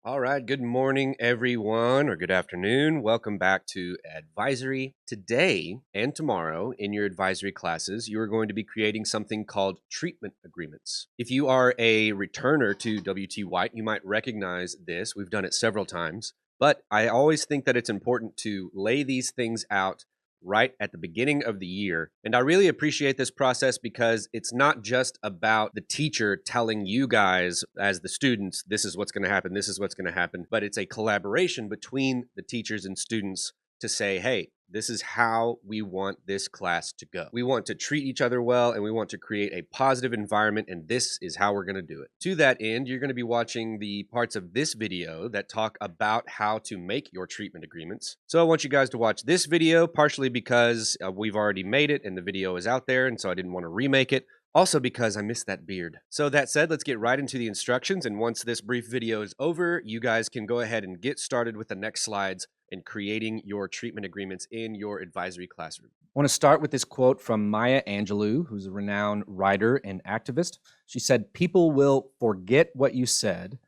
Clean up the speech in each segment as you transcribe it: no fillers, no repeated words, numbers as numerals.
All right, good morning, everyone, or good afternoon. Welcome back to Advisory. Today and tomorrow in your advisory classes, you are going to be creating something called treatment agreements. If you are a returner to W.T. White, you might recognize this. We've done it several times, but I always think that it's important to lay these things out right at the beginning of the year. And I really appreciate this process because it's not just about the teacher telling you guys as the students, this is what's going to happen, this is what's going to happen, but it's a collaboration between the teachers and students to say, hey, this is how we want this class to go. We want to treat each other well and we want to create a positive environment, and this is how we're going to do it. To that end, you're going to be watching the parts of this video that talk about how to make your treatment agreements. So I want you guys to watch this video, partially because we've already made it and the video is out there, and so I didn't want to remake it. Also because I missed that beard. So that said, let's get right into the instructions, and once this brief video is over, you guys can go ahead and get started with the next slides and creating your treatment agreements in your advisory classroom. I want to start with this quote from Maya Angelou, who's a renowned writer and activist. She said, "People will forget what you said,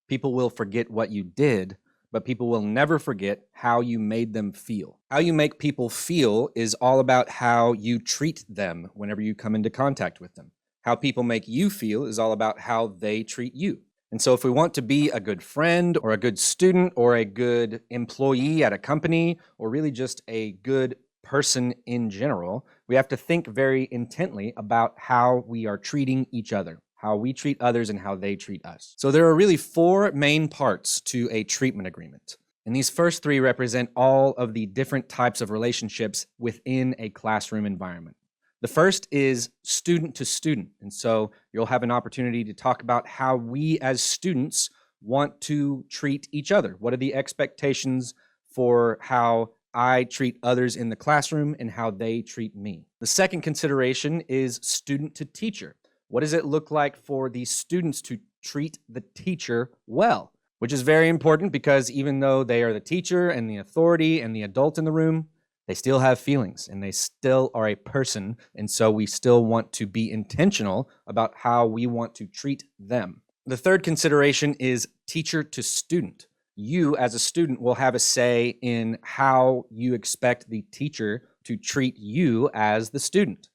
people will forget what you did, but people will never forget how you made them feel." How you make people feel is all about how you treat them whenever you come into contact with them. How people make you feel is all about how they treat you. And so if we want to be a good friend or a good student or a good employee at a company or really just a good person in general, we have to think very intently about how we are treating each other, how we treat others and how they treat us. So there are really four main parts to a treatment agreement. And these first three represent all of the different types of relationships within a classroom environment. The first is student to student. And so you'll have an opportunity to talk about how we as students want to treat each other. What are the expectations for how I treat others in the classroom and how they treat me? The second consideration is student to teacher. What does it look like for the students to treat the teacher well? Which is very important because even though they are the teacher and the authority and the adult in the room, they still have feelings and they still are a person. And so we still want to be intentional about how we want to treat them. The third consideration is teacher to student. You as a student will have a say in how you expect the teacher to treat you as the student.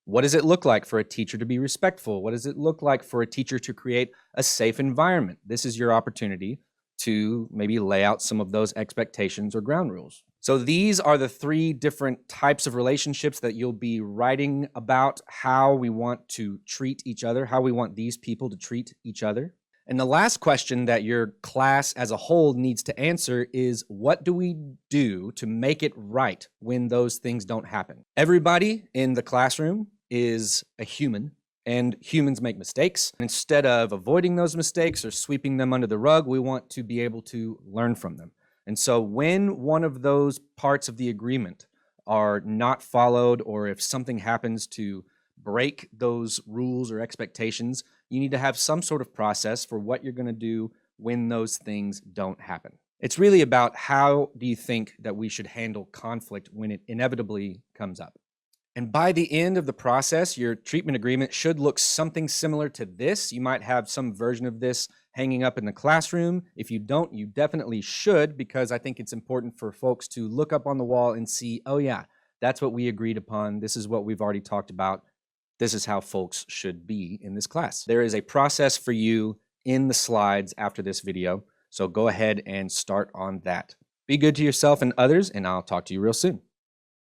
What does it look like for a teacher to be respectful? What does it look like for a teacher to create a safe environment? This is your opportunity to maybe lay out some of those expectations or ground rules. So these are the three different types of relationships that you'll be writing about how we want to treat each other, how we want these people to treat each other. And the last question that your class as a whole needs to answer is, what do we do to make it right when those things don't happen? Everybody in the classroom is a human, and humans make mistakes. Instead of avoiding those mistakes or sweeping them under the rug, we want to be able to learn from them. And so when one of those parts of the agreement are not followed, or if something happens to break those rules or expectations, you need to have some sort of process for what you're going to do when those things don't happen. It's really about how do you think that we should handle conflict when it inevitably comes up. And by the end of the process, your treatment agreement should look something similar to this. You might have some version of this hanging up in the classroom. If you don't, you definitely should, because I think it's important for folks to look up on the wall and see, oh yeah, that's what we agreed upon. This is what we've already talked about. This is how folks should be in this class. There is a process for you in the slides after this video, so go ahead and start on that. Be good to yourself and others, and I'll talk to you real soon.